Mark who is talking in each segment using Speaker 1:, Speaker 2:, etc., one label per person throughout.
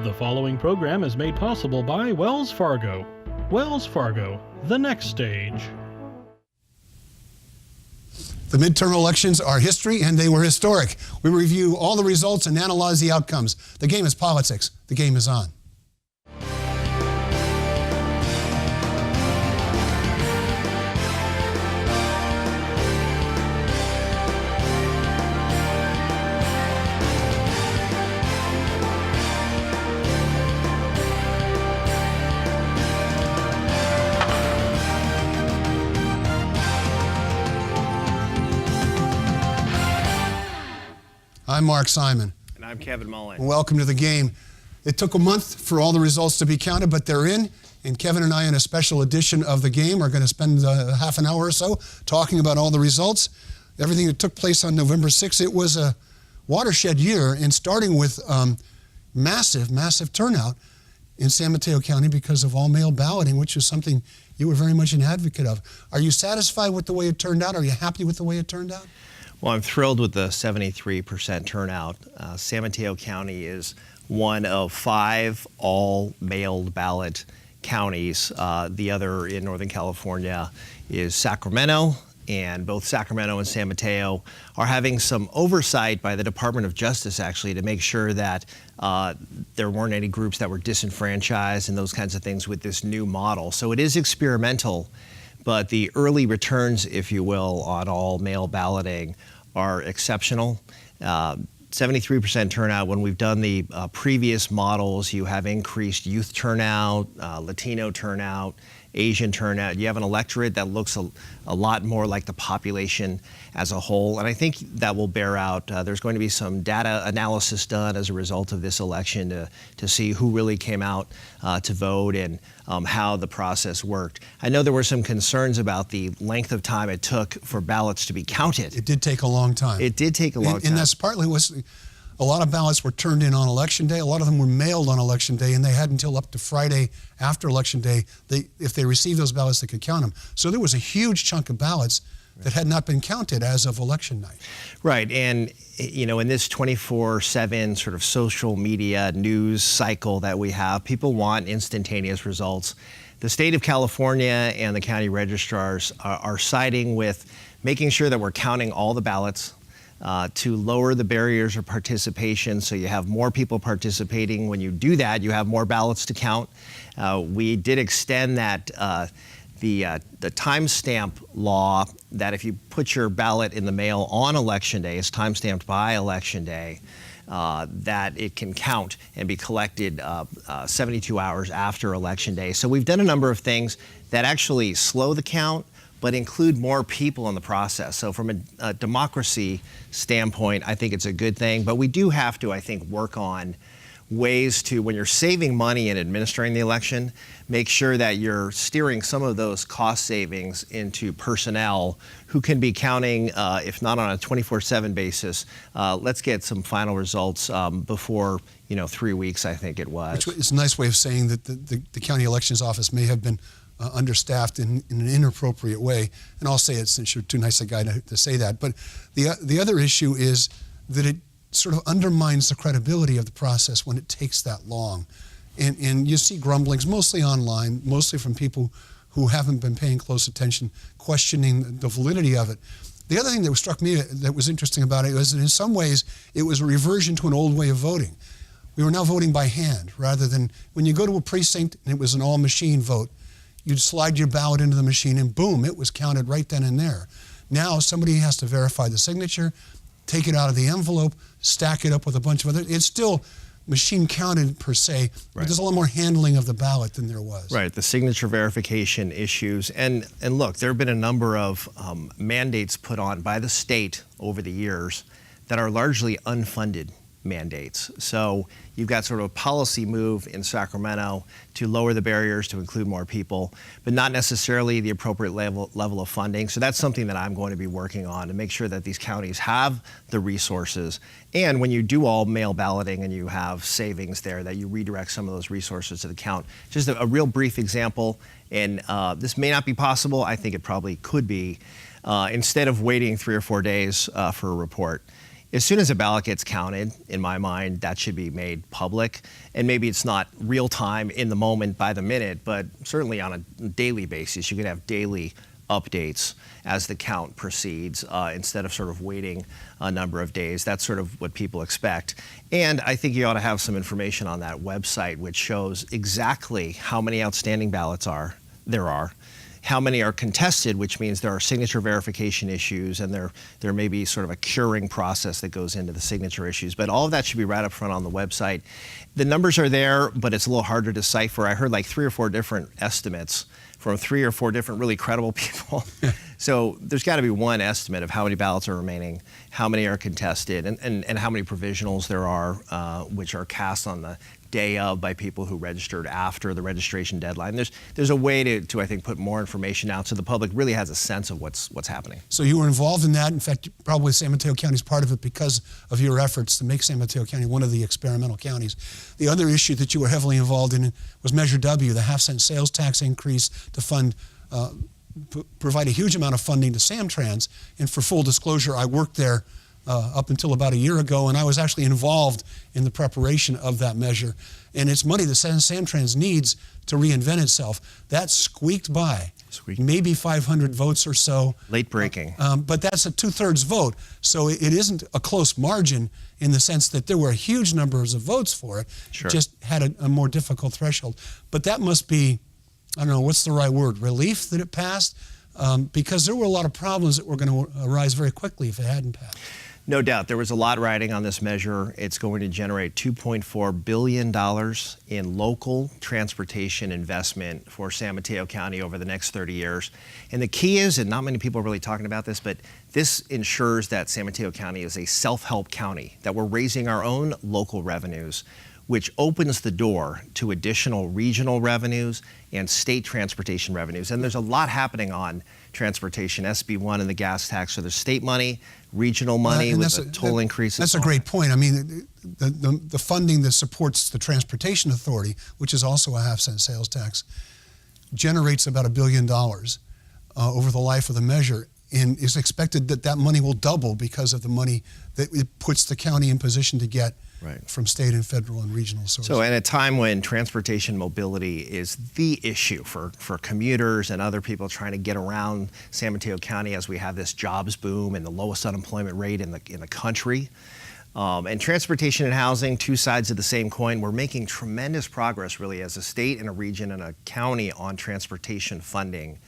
Speaker 1: The following program is made possible by Wells Fargo. Wells Fargo, the next stage.
Speaker 2: The midterm elections are history, and they were historic. We review all the results and analyze the outcomes. The game is politics. The game is on. I'm Mark Simon.
Speaker 3: And I'm Kevin Mullin.
Speaker 2: And welcome to the game. It took a month for all the results to be counted, but they're in. And Kevin and I, in a special edition of the game, are going to spend half an hour or so talking about all the results, everything that took place on November 6th. It was a watershed year, and starting with massive turnout in San Mateo County because of all-mail balloting, which is something you were very much an advocate of. Are you satisfied with the way it turned out? Are you happy with the way it turned out?
Speaker 3: Well, I'm thrilled with the 73% turnout. San Mateo County is one of 5 all-mailed ballot counties. The other in Northern California is Sacramento, and both Sacramento and San Mateo are having some oversight by the Department of Justice, actually, to make sure that there weren't any groups that were disenfranchised and those kinds of things with this new model. So it is experimental, but the early returns, if you will, on all mail balloting are exceptional. 73% turnout. When we've done the previous models, you have increased youth turnout, Latino turnout, Asian turnout. You have an electorate that looks a lot more like the population as a whole, and I think that will bear out. There's going to be some data analysis done as a result of this election to see who really came out to vote and how the process worked. I know there were some concerns about the length of time it took for ballots to be counted.
Speaker 2: It did take a long time.
Speaker 3: It did take a long time.
Speaker 2: And that's partly a lot of ballots were turned in on Election Day. A lot of them were mailed on Election Day, and they had until up to Friday after Election Day. If they received those ballots, they could count them. So there was a huge chunk of ballots that had not been counted as of Election night.
Speaker 3: Right, and you know, in this 24/7 sort of social media news cycle that we have, people want instantaneous results. The state of California and the county registrars are siding with making sure that we're counting all the ballots, to lower the barriers of participation, so you have more people participating. When you do that, you have more ballots to count. We did extend that the timestamp law, that if you put your ballot in the mail on Election Day, it's timestamped by Election Day, that it can count and be collected 72 hours after Election Day. So we've done a number of things that actually slow the count, but include more people in the process. So from a democracy standpoint, I think it's a good thing. But we do have to, I think, work on ways to, when you're saving money and administering the election, make sure that you're steering some of those cost savings into personnel who can be counting, if not on a 24/7 basis. Let's get some final results before 3 weeks, I think it was.
Speaker 2: Which is a nice way of saying that the county elections office may have been understaffed in an inappropriate way. And I'll say it since you're too nice a guy to say that. But the other issue is that it sort of undermines the credibility of the process when it takes that long. And you see grumblings, mostly online, mostly from people who haven't been paying close attention, questioning the validity of it. The other thing that struck me that was interesting about it was that in some ways it was a reversion to an old way of voting. We were now voting by hand rather than when you go to a precinct and it was an all-machine vote. You'd slide your ballot into the machine and boom, it was counted right then and there. Now somebody has to verify the signature, take it out of the envelope, stack it up with a bunch of other. It's still machine counted per se,
Speaker 3: right,
Speaker 2: but there's a lot more handling of the ballot than there was.
Speaker 3: Right, the signature verification issues. And look, there have been a number of mandates put on by the state over the years that are largely unfunded mandates. So you've got sort of a policy move in Sacramento to lower the barriers to include more people, but not necessarily the appropriate level of funding. So that's something that I'm going to be working on to make sure that these counties have the resources. And when you do all mail balloting and you have savings there, that you redirect some of those resources to the count. Just a real brief example, and this may not be possible, I think it probably could be. Instead of waiting 3 or 4 days for a report, as soon as a ballot gets counted, in my mind, that should be made public. And maybe it's not real time in the moment by the minute, but certainly on a daily basis, you could have daily updates as the count proceeds instead of sort of waiting a number of days. That's sort of what people expect. And I think you ought to have some information on that website which shows exactly how many outstanding ballots there are, how many are contested, which means there are signature verification issues, and there may be sort of a curing process that goes into the signature issues. But all of that should be right up front on the website. The numbers are there, but it's a little harder to decipher. I heard like 3 or 4 different estimates from 3 or 4 different really credible people. So there's got to be one estimate of how many ballots are remaining, how many are contested, and how many provisionals there are, which are cast on the day of by people who registered after the registration deadline. There's a way to I think put more information out so the public really has a sense of what's happening.
Speaker 2: So you were involved in that. In fact, probably San Mateo County is part of it because of your efforts to make San Mateo County one of the experimental counties. The other issue that you were heavily involved in was Measure W, the half-cent sales tax increase to fund provide a huge amount of funding to Samtrans. And for full disclosure, I worked there up until about a year ago, and I was actually involved in the preparation of that measure. And it's money that Samtrans needs to reinvent itself. That squeaked by, maybe 500 votes or so.
Speaker 3: Late breaking.
Speaker 2: But that's a 2/3 vote, so it isn't a close margin in the sense that there were huge numbers of votes for it.
Speaker 3: Sure.
Speaker 2: It just had a more difficult threshold. But that must be, I don't know, what's the right word, relief that it passed? Because there were a lot of problems that were going to arise very quickly if it hadn't passed.
Speaker 3: No doubt. There was a lot riding on this measure. It's going to generate $2.4 billion in local transportation investment for San Mateo County over the next 30 years. And the key is, and not many people are really talking about this, but this ensures that San Mateo County is a self-help county, that we're raising our own local revenues, which opens the door to additional regional revenues and state transportation revenues. And there's a lot happening on transportation, SB1 and the gas tax. So there's state money, regional money with a toll increase.
Speaker 2: That's a great point. I mean, the funding that supports the Transportation Authority, which is also a half-cent sales tax, generates about $1 billion over the life of the measure. And is expected that money will double because of the money that it puts the county in position to get from state and federal and regional sources.
Speaker 3: So at a time when transportation mobility is the issue for commuters and other people trying to get around San Mateo County as we have this jobs boom and the lowest unemployment rate in the country, and transportation and housing, two sides of the same coin, we're making tremendous progress really as a state and a region and a county on transportation funding.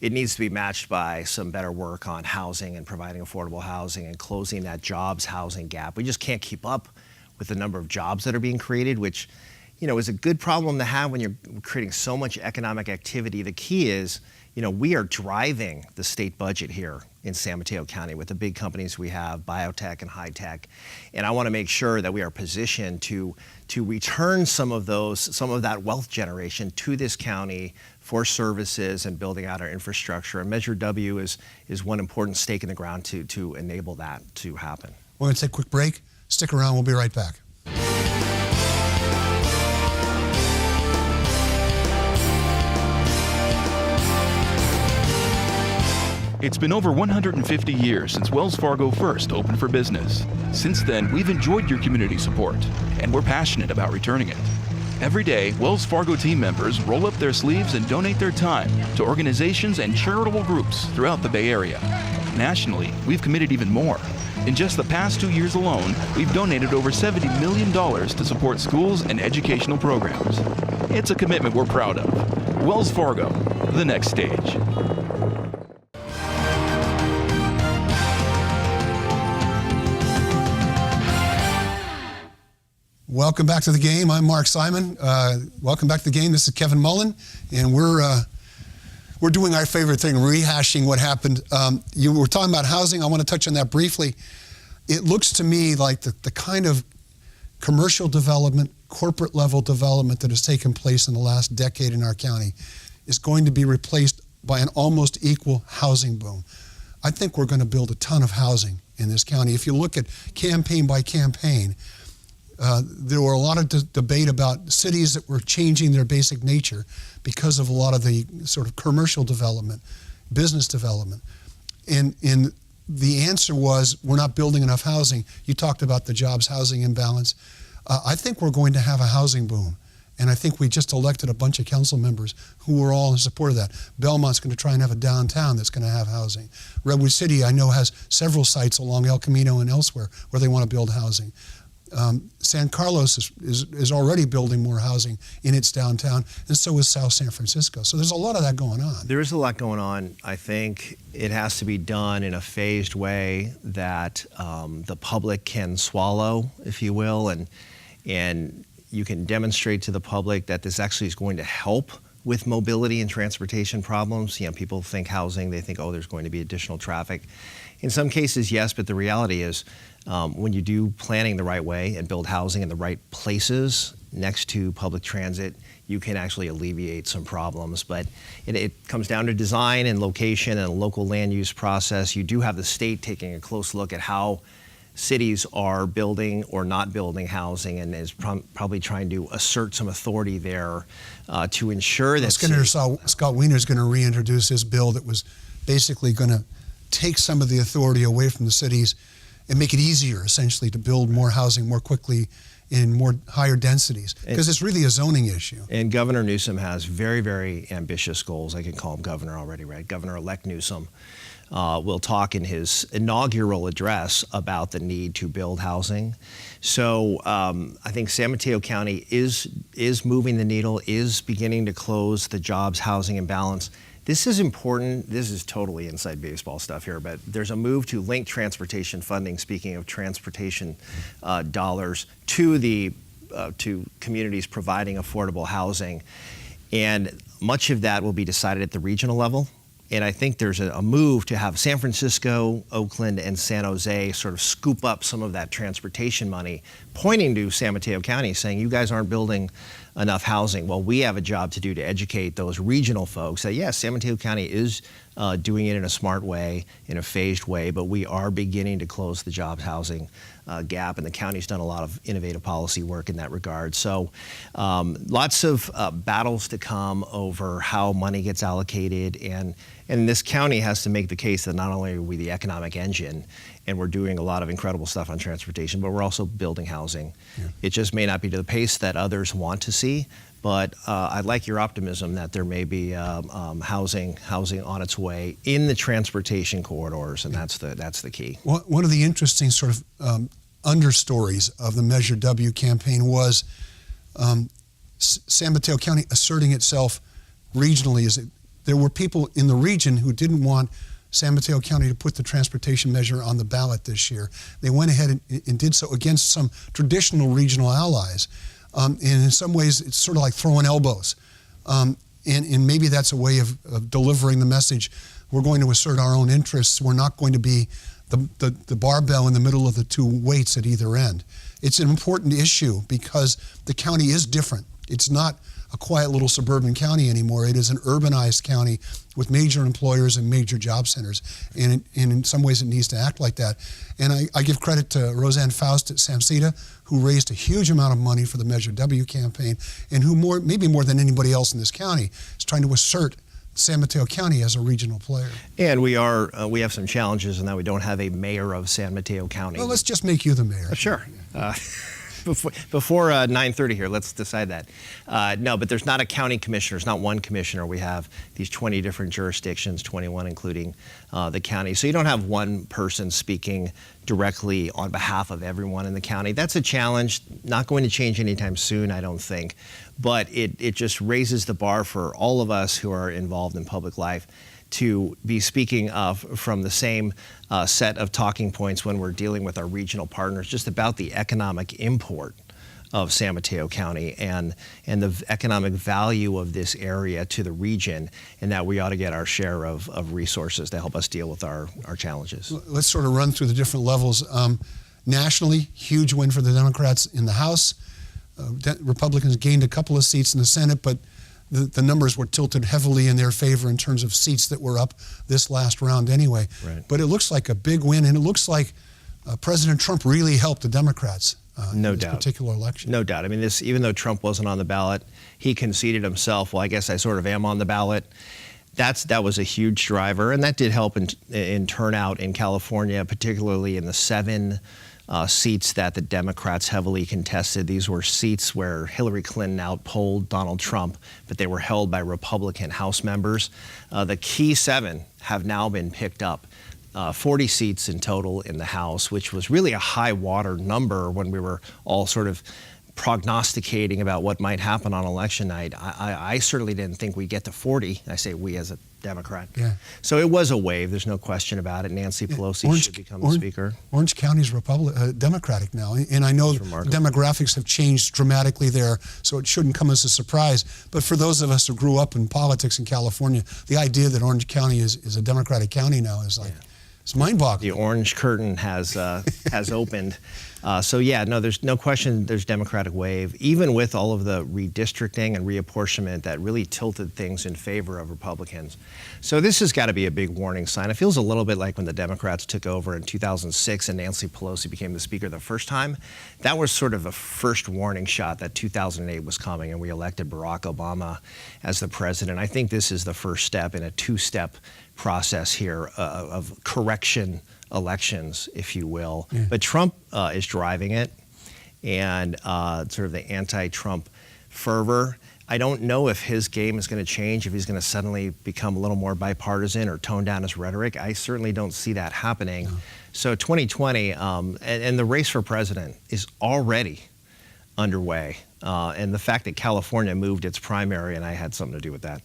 Speaker 3: It needs to be matched by some better work on housing and providing affordable housing and closing that jobs housing gap. We just can't keep up with the number of jobs that are being created, which, is a good problem to have when you're creating so much economic activity. The key is, we are driving the state budget here in San Mateo County with the big companies we have, biotech and high tech. And I want to make sure that we are positioned to return some of that wealth generation to this county for services and building out our infrastructure. And Measure W is one important stake in the ground to enable that to happen.
Speaker 2: We're going to take a quick break. Stick around, we'll be right back.
Speaker 4: It's been over 150 years since Wells Fargo first opened for business. Since then, we've enjoyed your community support, and we're passionate about returning it. Every day, Wells Fargo team members roll up their sleeves and donate their time to organizations and charitable groups throughout the Bay Area. Nationally, we've committed even more. In just the past 2 years alone, we've donated over $70 million to support schools and educational programs. It's a commitment we're proud of. Wells Fargo, the next stage.
Speaker 2: Welcome back to the game. I'm Mark Simon. Welcome back to the game. This is Kevin Mullin, and we're doing our favorite thing, rehashing what happened. You were talking about housing. I want to touch on that briefly. It looks to me like the kind of commercial development, corporate level development that has taken place in the last decade in our county is going to be replaced by an almost equal housing boom. I think we're going to build a ton of housing in this county. If you look at campaign by campaign, there were a lot of debate about cities that were changing their basic nature because of a lot of the sort of commercial development, business development. And the answer was we're not building enough housing. You talked about the jobs housing imbalance. I think we're going to have a housing boom. And I think we just elected a bunch of council members who were all in support of that. Belmont's going to try and have a downtown that's going to have housing. Redwood City, I know, has several sites along El Camino and elsewhere where they want to build housing. San Carlos is already building more housing in its downtown, and so is South San Francisco. So there's a lot of that going on.
Speaker 3: There is a lot going on. I think it has to be done in a phased way that the public can swallow, if you will, and you can demonstrate to the public that this actually is going to help with mobility and transportation problems. People think housing, they think, oh, there's going to be additional traffic. In some cases, yes, but the reality is when you do planning the right way and build housing in the right places next to public transit, you can actually alleviate some problems. But it comes down to design and location and a local land use process. You do have the state taking a close look at how cities are building or not building housing, and is probably trying to assert some authority there to ensure that.
Speaker 2: Senator Scott Wiener is going to reintroduce his bill that was basically going to take some of the authority away from the cities and make it easier, essentially, to build more housing more quickly in more higher densities, because it's really a zoning issue.
Speaker 3: And Governor Newsom has very, very ambitious goals. I can call him governor already, right? Governor-elect Newsom will talk in his inaugural address about the need to build housing. So I think San Mateo County is moving the needle, is beginning to close the jobs housing imbalance. This is important. This is totally inside baseball stuff here, but there's a move to link transportation funding, speaking of transportation dollars, to communities providing affordable housing. And much of that will be decided at the regional level. And I think there's a move to have San Francisco, Oakland, and San Jose sort of scoop up some of that transportation money, pointing to San Mateo County, saying, you guys aren't building enough housing. Well, we have a job to do to educate those regional folks that, yes, San Mateo County is doing it in a smart way, in a phased way, but we are beginning to close the jobs housing gap, and the county's done a lot of innovative policy work in that regard. So lots of battles to come over how money gets allocated, and this county has to make the case that not only are we the economic engine, and we're doing a lot of incredible stuff on transportation, but we're also building housing. Yeah. It just may not be to the pace that others want to see, but I like your optimism that there may be housing on its way in the transportation corridors, and that's the key.
Speaker 2: One of the interesting sort of understories of the Measure W campaign was San Mateo County asserting itself regionally. There were people in the region who didn't want San Mateo County to put the transportation measure on the ballot this year. They went ahead and did so against some traditional regional allies. And in some ways, it's sort of like throwing elbows. And maybe that's a way of delivering the message. We're going to assert our own interests. We're not going to be the barbell in the middle of the two weights at either end. It's an important issue because the county is different. It's not a quiet little suburban county anymore. It is an urbanized county with major employers and major job centers. And in some ways, it needs to act like that. And I give credit to Roseanne Faust at Samsita, who raised a huge amount of money for the Measure W campaign, and who maybe more than anybody else in this county is trying to assert San Mateo County as a regional player.
Speaker 3: And we have some challenges in that we don't have a mayor of San Mateo County.
Speaker 2: Well, let's just make you the mayor.
Speaker 3: Sure. Before 9:30 here, let's decide that. No, but there's not a county commissioner. There's not one commissioner. We have these 20 different jurisdictions, 21 including the county. So you don't have one person speaking directly on behalf of everyone in the county. That's a challenge. Not going to change anytime soon, I don't think. But it just raises the bar for all of us who are involved in public life to be speaking from the same set of talking points when we're dealing with our regional partners, just about the economic import of San Mateo County and the economic value of this area to the region, and that we ought to get our share of resources to help us deal with our challenges.
Speaker 2: Let's sort of run through the different levels. Nationally, huge win for the Democrats in the House. Republicans gained a couple of seats in the Senate, but the numbers were tilted heavily in their favor in terms of seats that were up this last round anyway.
Speaker 3: Right.
Speaker 2: But it looks like a big win, and it looks like President Trump really helped the Democrats in this particular election.
Speaker 3: No doubt. I mean, even though Trump wasn't on the ballot, he conceded himself, well, I guess I sort of am on the ballot. That was a huge driver, and that did help in turnout in California, particularly in the 7 seats that the Democrats heavily contested. These were seats where Hillary Clinton outpolled Donald Trump, but they were held by Republican House members. The key 7 have now been picked up. 40 seats in total in the House, which was really a high water number when we were all sort of prognosticating about what might happen on election night. I certainly didn't think we'd get to 40. I say we as a Democrat.
Speaker 2: Yeah.
Speaker 3: So it was a wave. There's no question about it. Nancy Pelosi should become the Speaker.
Speaker 2: Orange County's Democratic now, and I know demographics have changed dramatically there, so it shouldn't come as a surprise. But for those of us who grew up in politics in California, the idea that Orange County is a Democratic county now is like, it's mind-boggling.
Speaker 3: The orange curtain has opened. So yeah, no, there's no question there's Democratic wave, even with all of the redistricting and reapportionment that really tilted things in favor of Republicans. So this has got to be a big warning sign. It feels a little bit like when the Democrats took over in 2006 and Nancy Pelosi became the Speaker the first time. That was sort of a first warning shot that 2008 was coming and we elected Barack Obama as the president. I think this is the first step in a 2-step process here of correction elections, if you will. Yeah. But Trump is driving it, and sort of the anti-Trump fervor. I don't know if his game is going to change, if he's going to suddenly become a little more bipartisan or tone down his rhetoric. I certainly don't see that happening. No. So 2020, and the race for president is already underway. And the fact that California moved its primary, and I had something to do with that,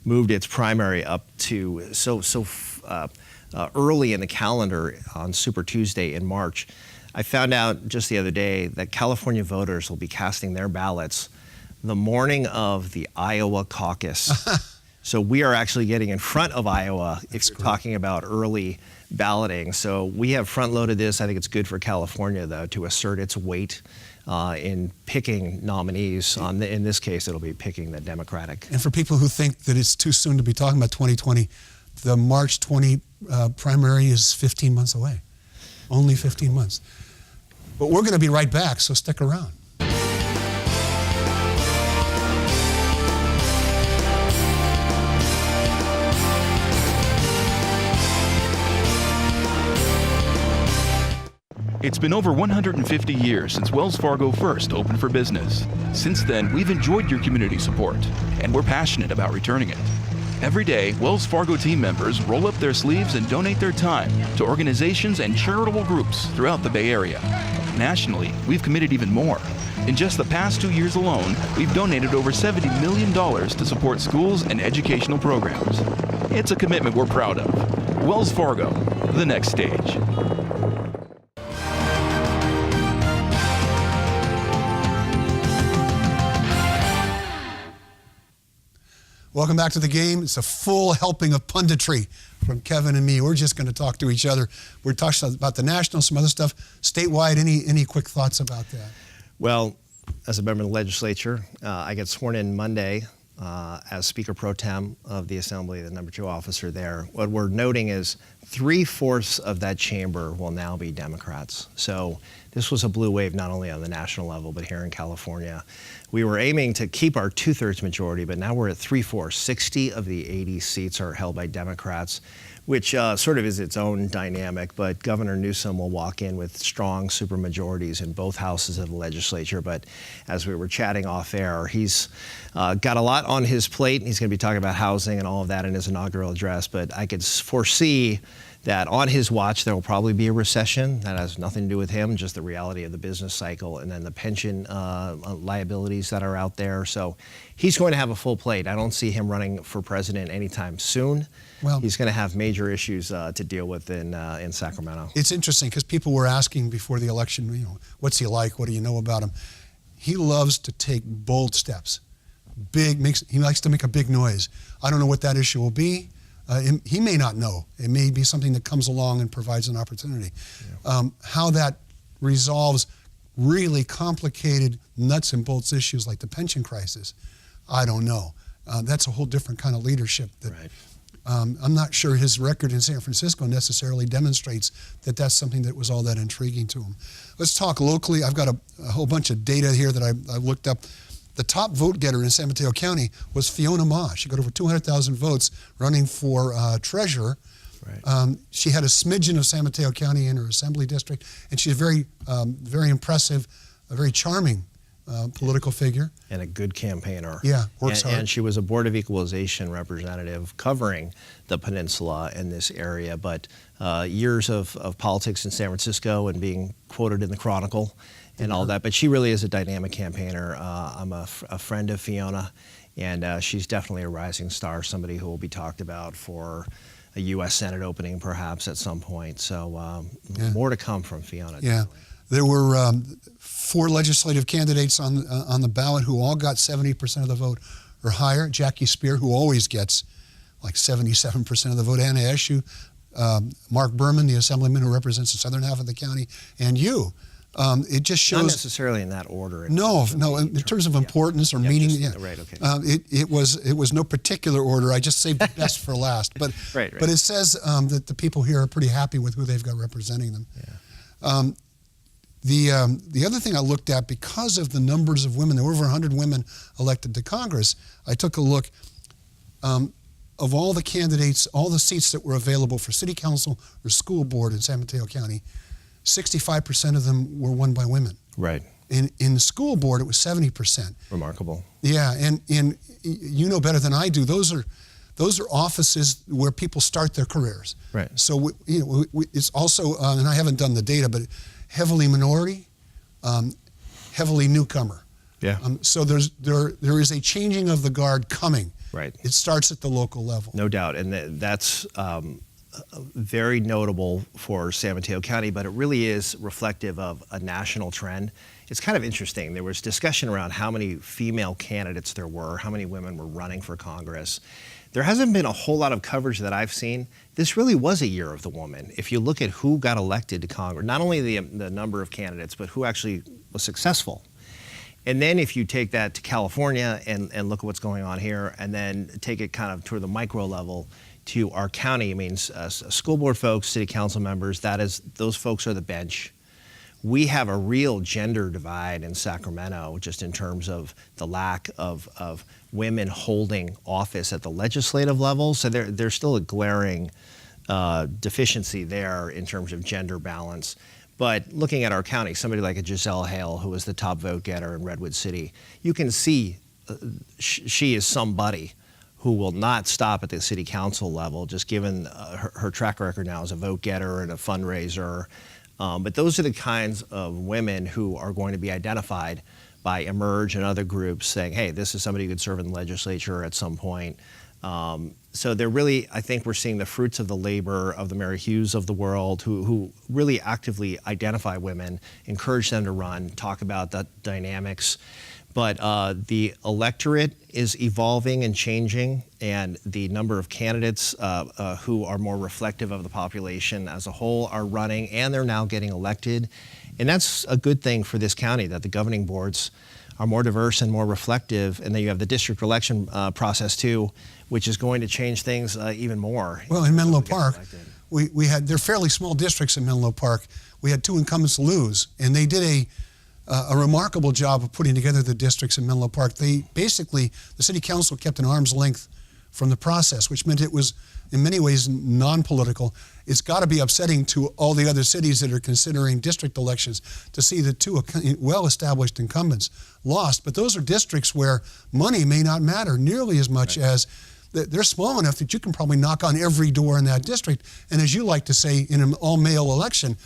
Speaker 3: moved its primary up to early in the calendar on Super Tuesday in March. I found out just the other day that California voters will be casting their ballots the morning of the Iowa caucus. So we are actually getting in front of Iowa if you're talking about early balloting. So we have front-loaded this. I think it's good for California, though, to assert its weight in picking nominees. In this case, it'll be picking the Democratic.
Speaker 2: And for people who think that it's too soon to be talking about 2020, the March 20 primary is 15 months away. Only 15 months. But we're going to be right back, so stick around.
Speaker 4: It's been over 150 years since Wells Fargo first opened for business. Since then, we've enjoyed your community support, and we're passionate about returning it. Every day, Wells Fargo team members roll up their sleeves and donate their time to organizations and charitable groups throughout the Bay Area. Nationally, we've committed even more. In just the past 2 years alone, we've donated over $70 million to support schools and educational programs. It's a commitment we're proud of. Wells Fargo, the next stage.
Speaker 2: Welcome back to the game. It's a full helping of punditry from Kevin and me. We're just going to talk to each other. We're talking about the national, some other stuff. Statewide, any quick thoughts about that?
Speaker 3: Well, as a member of the legislature, I get sworn in Monday as Speaker Pro Tem of the Assembly, the number 2 officer there. What we're noting is 3/4 of that chamber will now be Democrats. So this was a blue wave not only on the national level, but here in California. We were aiming to keep our 2/3 majority, but now we're at 3/4. 60 of the 80 seats are held by Democrats, which sort of is its own dynamic. But Governor Newsom will walk in with strong supermajorities in both houses of the legislature. But as we were chatting off air, he's got a lot on his plate. He's going to be talking about housing and all of that in his inaugural address. But I could foresee that on his watch there will probably be a recession. That has nothing to do with him, just the reality of the business cycle and then the pension liabilities that are out there. So he's going to have a full plate. I don't see him running for president anytime soon. Well, he's going to have major issues to deal with in Sacramento.
Speaker 2: It's interesting because people were asking before the election, what's he like? What do you know about him? He loves to take bold steps. He likes to make a big noise. I don't know what that issue will be. He may not know. It may be something that comes along and provides an opportunity. Yeah. How that resolves really complicated nuts and bolts issues like the pension crisis, I don't know. That's a whole different kind of leadership. Right. I'm not sure his record in San Francisco necessarily demonstrates that that's something that was all that intriguing to him. Let's talk locally. I've got a whole bunch of data here that I looked up. the top vote getter in San Mateo County was Fiona Ma. She got over 200,000 votes running for treasurer.
Speaker 3: Right.
Speaker 2: She had a smidgen of San Mateo County in her assembly district, and she's very impressive, a very charming political figure.
Speaker 3: And a good campaigner.
Speaker 2: Yeah, works hard.
Speaker 3: And she was a Board of Equalization representative covering the peninsula in this area, but years of politics in San Francisco and being quoted in the Chronicle and all that. But she really is a dynamic campaigner. I'm a friend of Fiona, and she's definitely a rising star, somebody who will be talked about for a U.S. Senate opening perhaps at some point. So more to come from Fiona.
Speaker 2: Yeah.
Speaker 3: Definitely.
Speaker 2: There were 4 legislative candidates on the ballot who all got 70% of the vote or higher. Jackie Spear, who always gets like 77% of the vote. Anna Eshoo, Mark Berman, the assemblyman who represents the southern half of the county, and you. It just shows.
Speaker 3: Not necessarily in that order.
Speaker 2: No. In terms of importance or meaning.
Speaker 3: Right. Okay.
Speaker 2: It was no particular order. I just saved the best for last. But
Speaker 3: Right.
Speaker 2: But it says that the people here are pretty happy with who they've got representing them.
Speaker 3: Yeah.
Speaker 2: The other thing I looked at, because of the numbers of women, there were over 100 women elected to Congress, I took a look of all the candidates, all the seats that were available for city council or school board in San Mateo County, 65% of them were won by women.
Speaker 3: Right.
Speaker 2: In the school board, it was 70%.
Speaker 3: Remarkable.
Speaker 2: Yeah, and you know better than I do, those are offices where people start their careers.
Speaker 3: Right.
Speaker 2: So it's also, and I haven't done the data, but heavily minority, heavily newcomer.
Speaker 3: Yeah.
Speaker 2: So there is a changing of the guard coming.
Speaker 3: Right.
Speaker 2: It starts at the local level.
Speaker 3: No doubt, and that's very notable for San Mateo County, but it really is reflective of a national trend. It's kind of interesting. There was discussion around how many female candidates there were, how many women were running for Congress. There hasn't been a whole lot of coverage that I've seen. This really was a year of the woman. If you look at who got elected to Congress, not only the number of candidates, but who actually was successful. And then if you take that to California and look at what's going on here, and then take it kind of toward the micro level to our county, it means school board folks, city council members, those folks are the bench. We have a real gender divide in Sacramento, just in terms of the lack of women holding office at the legislative level. So there's still a glaring deficiency there in terms of gender balance. But looking at our county, somebody like a Giselle Hale, who was the top vote getter in Redwood City, you can see she is somebody who will not stop at the city council level, just given her track record now as a vote getter and a fundraiser. But those are the kinds of women who are going to be identified by Emerge and other groups saying, hey, this is somebody who could serve in the legislature at some point. So they're really, I think we're seeing the fruits of the labor of the Mary Hughes of the world who really actively identify women, encourage them to run, talk about the dynamics. But the electorate is evolving and changing, and the number of candidates who are more reflective of the population as a whole are running, and they're now getting elected. And that's a good thing for this county, that the governing boards are more diverse and more reflective. And then you have the district election process too, which is going to change things even more.
Speaker 2: Well, in Menlo Park, they're fairly small districts in Menlo Park. We had 2 incumbents lose, and they did a remarkable job of putting together the districts in Menlo Park. The city council kept an arm's length from the process, which meant it was in many ways non-political. It's got to be upsetting to all the other cities that are considering district elections to see the 2 well-established incumbents lost. But those are districts where money may not matter nearly as much as they're small enough that you can probably knock on every door in that district. And as you like to say, in an all-male election,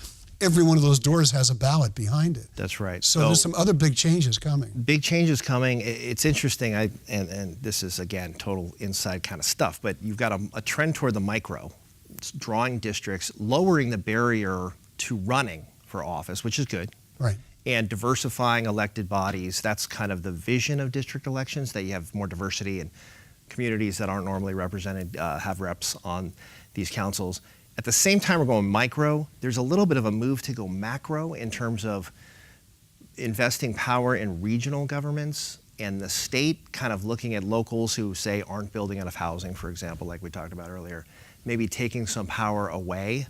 Speaker 2: every one of those doors has a ballot behind it.
Speaker 3: That's right.
Speaker 2: So there's some other big changes coming.
Speaker 3: Big changes coming. It's interesting, and this is, again, total inside kind of stuff, but you've got a trend toward the micro. It's drawing districts, lowering the barrier to running for office, which is good.
Speaker 2: Right.
Speaker 3: And diversifying elected bodies. That's kind of the vision of district elections, that you have more diversity and communities that aren't normally represented have reps on these councils. At the same time we're going micro, there's a little bit of a move to go macro in terms of investing power in regional governments, and the state kind of looking at locals who say aren't building enough housing, for example, like we talked about earlier, maybe taking some power away,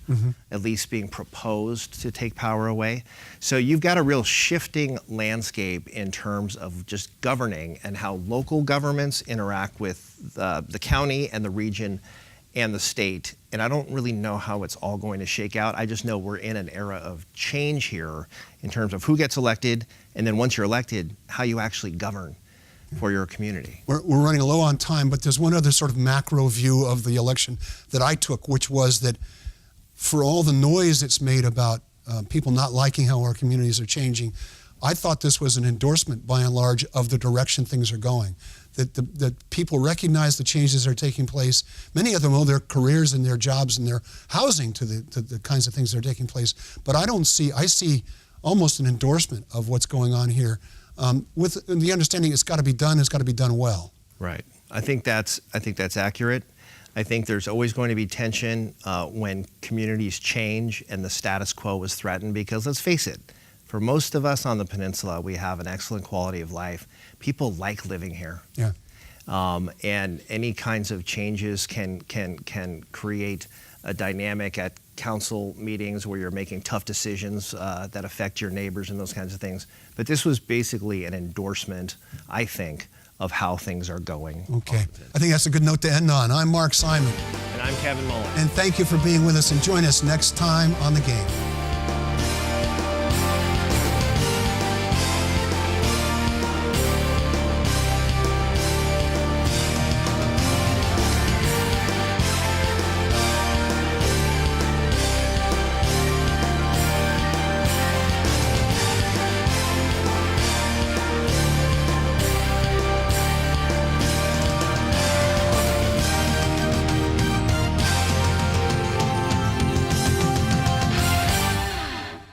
Speaker 3: at least being proposed to take power away. So you've got a real shifting landscape in terms of just governing and how local governments interact with the county and the region and the state. And I don't really know how it's all going to shake out. I just know we're in an era of change here in terms of who gets elected, and then once you're elected, how you actually govern for your community.
Speaker 2: We're running low on time, but there's one other sort of macro view of the election that I took, which was that for all the noise it's made about people not liking how our communities are changing, I thought this was an endorsement, by and large, of the direction things are going. That people recognize the changes that are taking place. Many of them owe their careers and their jobs and their housing to the kinds of things that are taking place. But I see almost an endorsement of what's going on here, with the understanding it's got to be done well.
Speaker 3: Right. I think that's accurate. I think there's always going to be tension when communities change and the status quo is threatened, because let's face it, for most of us on the peninsula, we have an excellent quality of life. People like living here.
Speaker 2: Yeah.
Speaker 3: And any kinds of changes can create a dynamic at council meetings where you're making tough decisions that affect your neighbors and those kinds of things. But this was basically an endorsement, I think, of how things are going.
Speaker 2: Okay. I think that's a good note to end on. I'm Mark Simon.
Speaker 3: And I'm Kevin Mullin.
Speaker 2: And thank you for being with us, and join us next time on The Game.